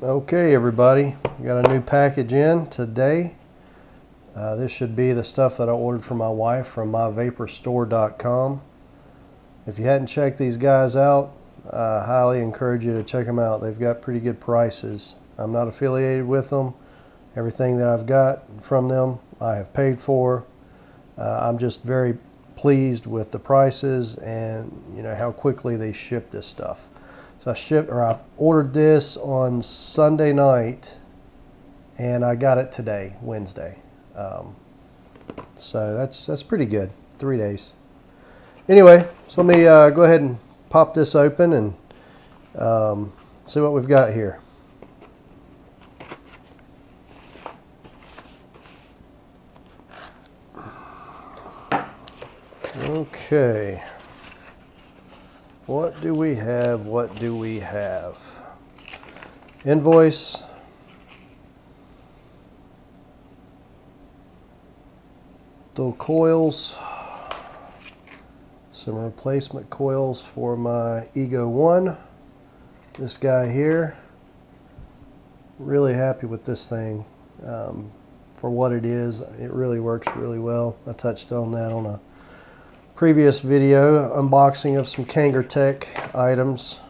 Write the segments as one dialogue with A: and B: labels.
A: Okay, everybody, got a new package in today. This should be the stuff that I ordered for my wife from myvaporstore.com. If you hadn't checked these guys out, I highly encourage you to check them out. They've got pretty good prices. I'm not affiliated with them. Everything that I've got from them I have paid for. I'm just very pleased with the prices and how quickly they ship this stuff. So I ordered this on Sunday night and I got it today, Wednesday. So that's pretty good, 3 days. Anyway, so let me go ahead and pop this open and see what we've got here. Okay. What do we have? What do we have? Invoice. Dual coils. Some replacement coils for my Ego 1. This guy here. Really happy with this thing. For what it is, it really works really well. I touched on that on a previous video, unboxing of some Kangertech items.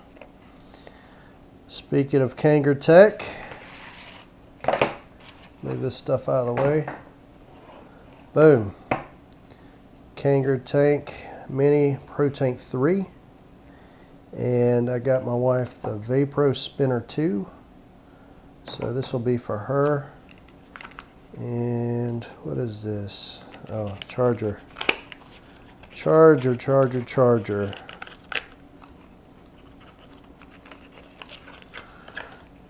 A: Speaking of Kangertech, move this stuff out of the way. Boom. Kangertech Mini Protank 3. And I got my wife the Vapro Spinner 2. So this will be for her. And what is this? Oh, charger. Charger.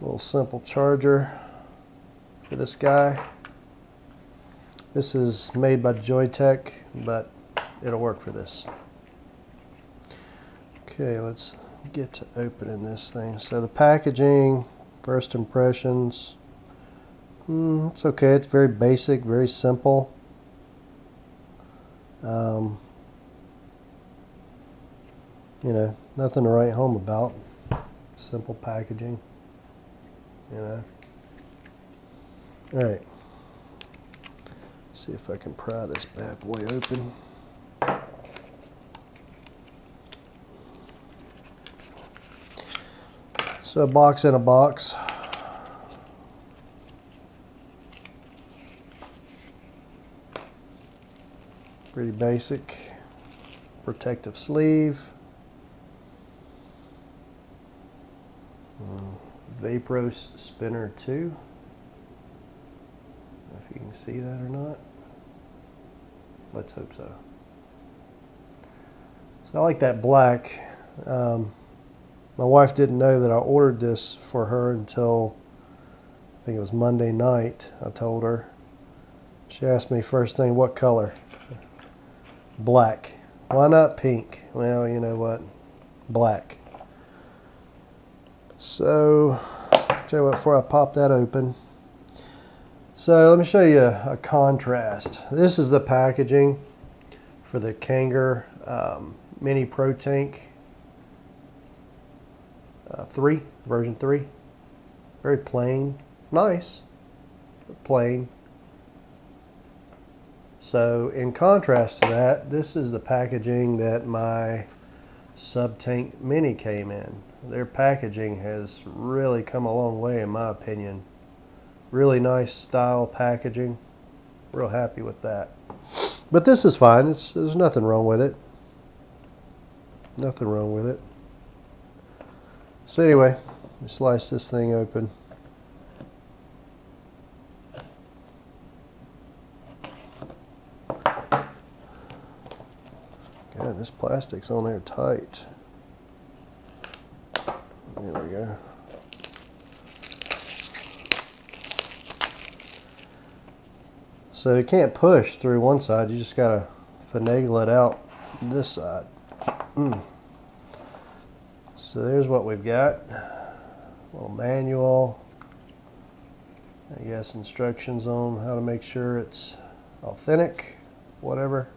A: Little simple charger for this guy. This is made by Joytech, but it'll work for this. Okay, let's get to opening this thing. So the packaging, first impressions, it's okay. It's very basic, very simple. Nothing to write home about. Simple packaging. Alright. See if I can pry this bad boy open. So a box in a box. Pretty basic. Protective sleeve. Vapro Spinner 2. I don't know if you can see that or not. Let's hope so. So I like that black. My wife didn't know that I ordered this for her until I think it was Monday night. I told her. She asked me first thing, what color? Black. Why not pink? Well, you know what? Black. So, tell you what, before I pop that open. So, let me show you a contrast. This is the packaging for the Kanger Mini Protank 3, version 3. Very plain. Nice, but plain. So, in contrast to that, this is the packaging that my Subtank Mini came in. Their packaging has really come a long way, in my opinion. Really nice style packaging. Real happy with that. But this is fine. There's nothing wrong with it. Nothing wrong with it. So anyway, let me slice this thing open. God, this plastic's on there tight. There we go. So you can't push through one side, you just gotta finagle it out this side. So there's what we've got. A little manual. I guess instructions on how to make sure it's authentic, whatever.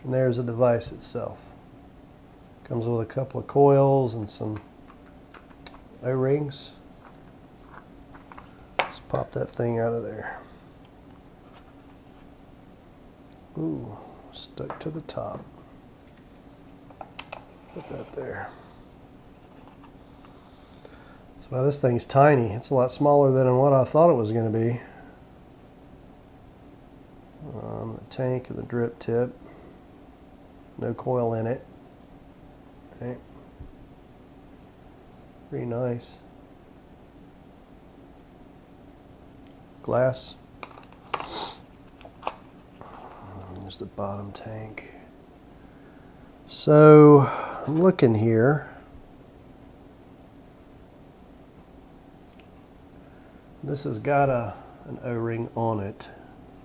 A: And there's the device itself. Comes with a couple of coils and some O-rings. pop that thing out of there. Ooh, stuck to the top. Put that there. So now this thing's tiny. It's a lot smaller than what I thought it was going to be. The tank and the drip tip. No coil in it. Okay. Pretty nice. Glass. There's the bottom tank. So I'm looking here. This has got an O-ring on it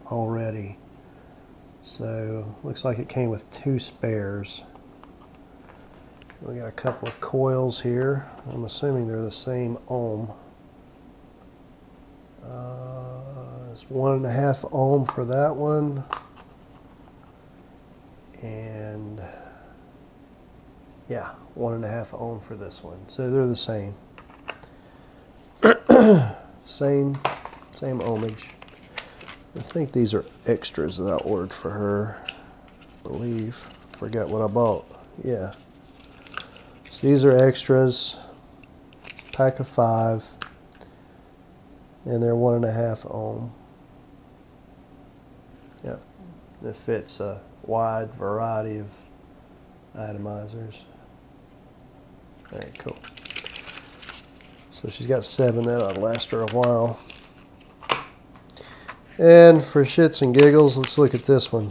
A: already. So looks like it came with 2 spares. We got a couple of coils here. I'm assuming they're the same ohm. It's 1.5 ohm for that one. And yeah, 1.5 ohm for this one. So they're the same. same ohmage. I think these are extras that I ordered for her. I believe. Forgot what I bought. Yeah. So these are extras. Pack of 5. And they're 1.5 ohm. Yep. It fits a wide variety of atomizers. Very cool. So she's got 7. That ought to last her a while. And for shits and giggles, let's look at this one.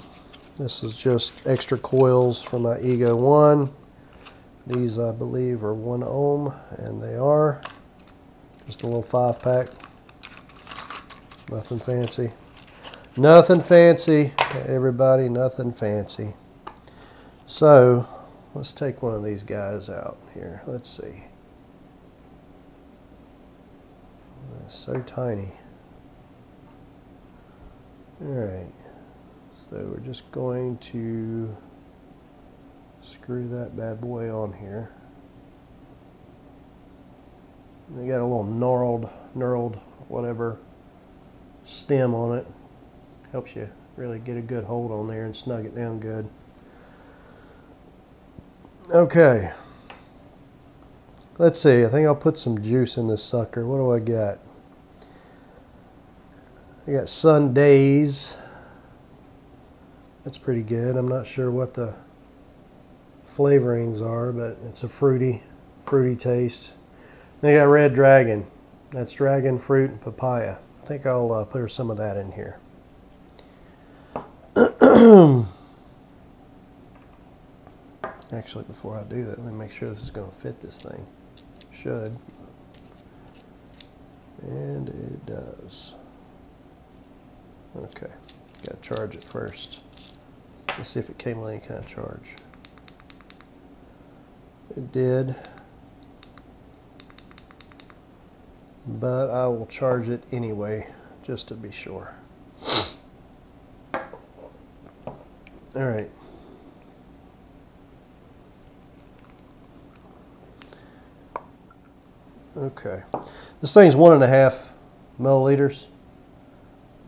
A: This is just extra coils for my Ego 1. These, I believe, are 1 ohm, and they are. Just a little 5-pack. Nothing fancy. Nothing fancy, everybody, nothing fancy. So, let's take one of these guys out here. Let's see. It's so tiny. Alright, so we're just going to screw that bad boy on here. They got a little knurled, whatever, stem on it. Helps you really get a good hold on there and snug it down good. Okay. Let's see, I think I'll put some juice in this sucker. What do I got? I got Sundays. That's pretty good. I'm not sure what the flavorings are, but it's a fruity taste. Then I got Red Dragon. That's dragon fruit and papaya. I think I'll put her some of that in here. Actually, before I do that, let me make sure this is going to fit this thing. Should. And it does. Okay, got to charge it first. Let's see if it came with any kind of charge. It did. But I will charge it anyway, just to be sure. Alright. Okay. This thing's 1.5 milliliters.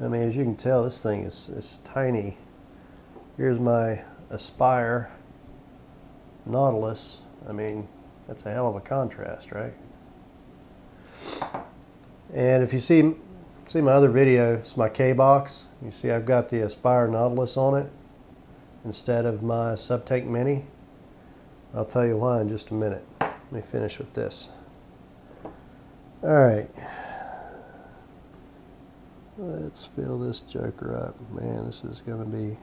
A: I mean, as you can tell, this thing is tiny. Here's my Aspire Nautilus. I mean, that's a hell of a contrast, right? And if you see my other video, it's my KBOX. You see I've got the Aspire Nautilus on it instead of my Subtank Mini. I'll tell you why in just a minute. Let me finish with this. Alright. Let's fill this joker up. Man, this is going to be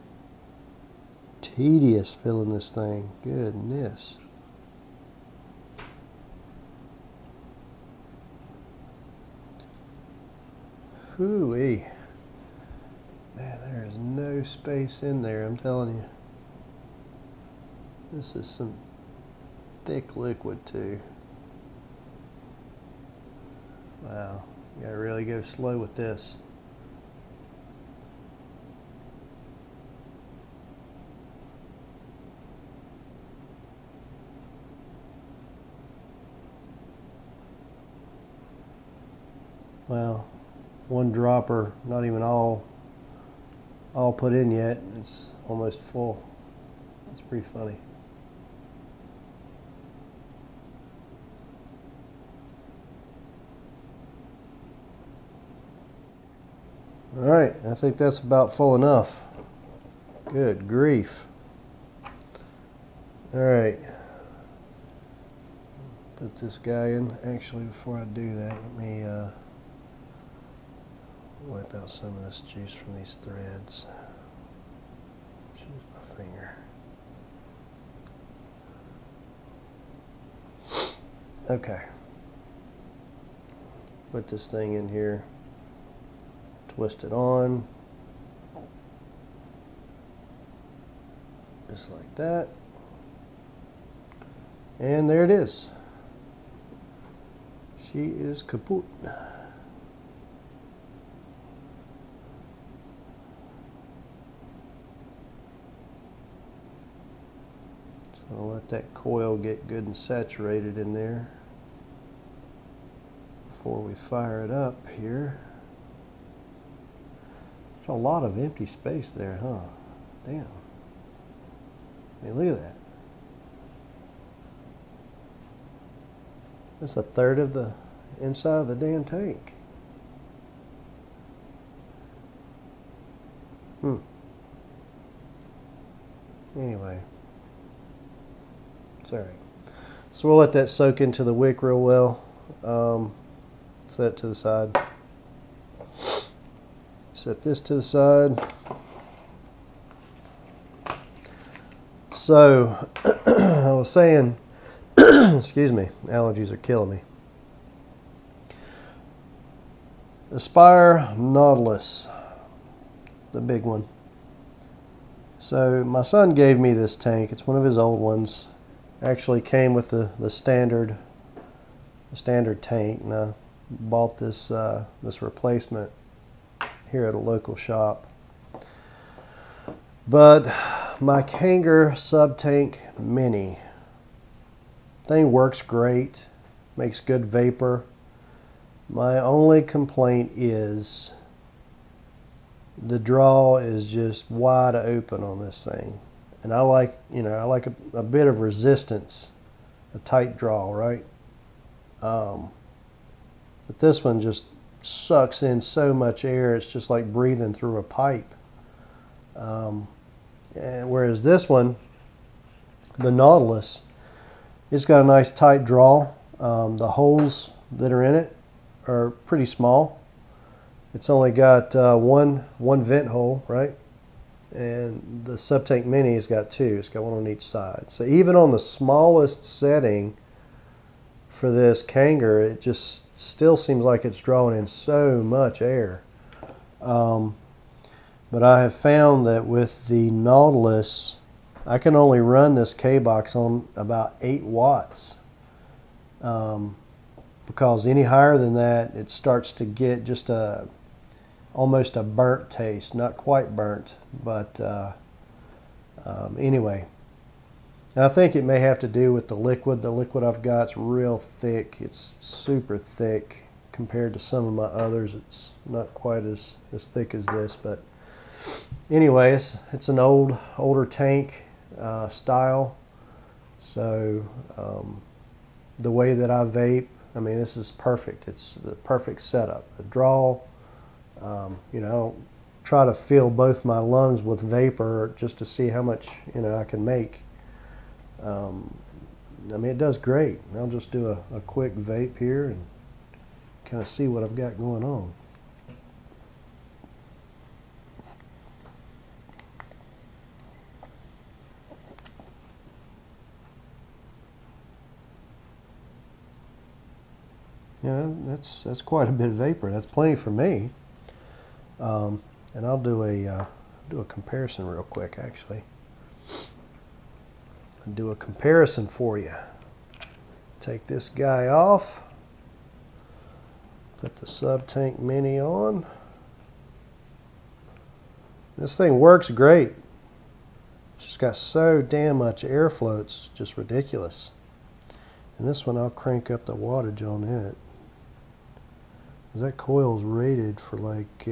A: tedious filling this thing. Goodness. Hoo-wee. Man, there is no space in there, I'm telling you. This is some thick liquid too. Wow, you gotta really go slow with this. Wow. one dropper, not even all put in yet. It's almost full. It's pretty funny. All right, I think that's about full enough. Good grief. All right. Put this guy in. Actually, before I do that, let me wipe out some of this juice from these threads. Just use my finger. Okay. Put this thing in here. Twist it on. Just like that. And there it is. She is kaput. So I'll let that coil get good and saturated in there before we fire it up here. It's a lot of empty space there, huh? Damn. I mean, look at that. That's a third of the inside of the damn tank. Anyway, it's all right. So we'll let that soak into the wick real well. Set it to the side. Set this to the side. So, I was saying, excuse me, allergies are killing me. Aspire Nautilus, the big one. So my son gave me this tank. It's one of his old ones. Actually came with the standard tank, and I bought this this replacement here at a local shop. But my Kanger Subtank Mini thing works great, makes good vapor. My only complaint is the draw is just wide open on this thing, and I like, you know, I like a bit of resistance, a tight draw, right? But this one just sucks in so much air, it's just like breathing through a pipe. And whereas this one, the Nautilus, it's got a nice tight draw. The holes that are in it are pretty small. It's only got one vent hole, right? And the Subtank Mini has got two. It's got one on each side. So even on the smallest setting for this Kanger, it just still seems like it's drawing in so much air. But I have found that with the Nautilus, I can only run this KBOX on about 8 watts. Because any higher than that, it starts to get just almost a burnt taste. Not quite burnt, but anyway. And I think it may have to do with the liquid. The liquid I've got is real thick. It's super thick compared to some of my others. It's not quite as thick as this, but anyway, it's an older tank style. So the way that I vape, I mean, this is perfect. It's the perfect setup. The draw, you know, I don't try to fill both my lungs with vapor just to see how much, you know, I can make. I mean, it does great. I'll just do a quick vape here and kind of see what I've got going on. Yeah, that's quite a bit of vapor. That's plenty for me. And I'll do a comparison real quick. Actually, I'll do a comparison for you. Take this guy off. Put the Subtank Mini on. This thing works great. It's just got so damn much airflow. It's just ridiculous. And this one, I'll crank up the wattage on it. That coil's rated for like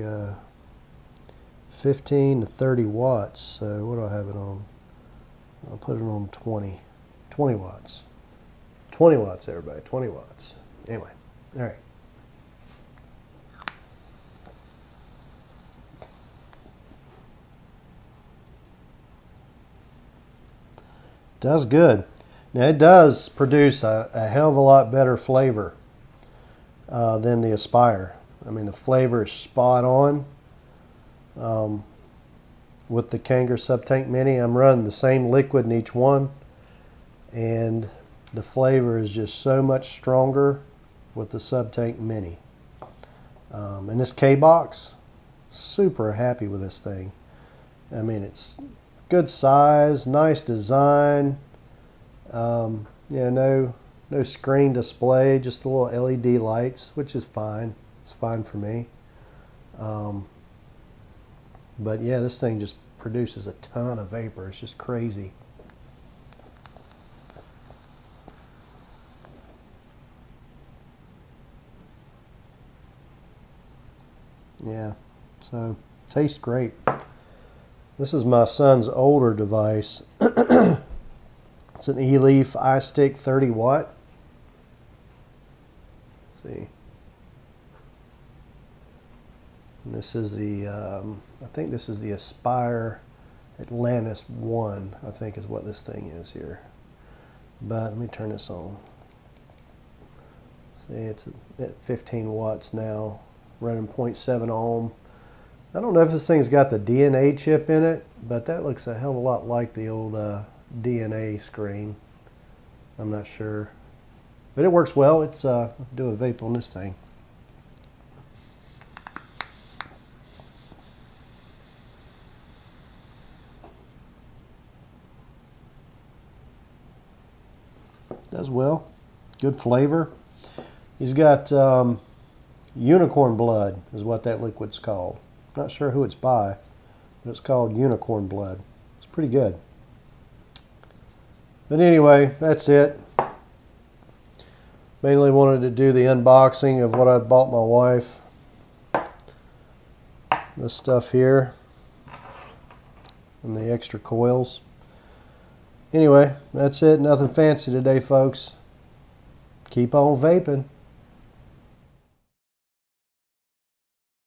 A: 15 to 30 watts. So what do I have it on? I'll put it on 20 watts. 20 watts, everybody, 20 watts. Anyway, all right. Does good. Now it does produce a hell of a lot better flavor than the Aspire. I mean, the flavor is spot on. With the Kanger Subtank Mini, I'm running the same liquid in each one, and the flavor is just so much stronger with the Subtank Mini. And this KBOX, super happy with this thing. I mean, it's good size, nice design. Yeah, no screen display, just the little LED lights, which is fine. It's fine for me. But yeah, this thing just produces a ton of vapor. It's just crazy. Yeah, so tastes great. This is my son's older device. It's an E-Leaf iStick 30 watt. Let's see. And this is the, I think this is the Aspire Atlantis 1, I think is what this thing is here. But let me turn this on. See, it's at 15 watts now, running 0.7 ohm. I don't know if this thing's got the DNA chip in it, but that looks a hell of a lot like the old DNA screen. I'm not sure. But it works well. It's do a vape on this thing. Does well. Good flavor. He's got unicorn blood is what that liquid's called. Not sure who it's by, but it's called unicorn blood. It's pretty good. But anyway, that's it. Mainly wanted to do the unboxing of what I bought my wife. This stuff here and the extra coils. Anyway, that's it. Nothing fancy today, folks. Keep on vaping.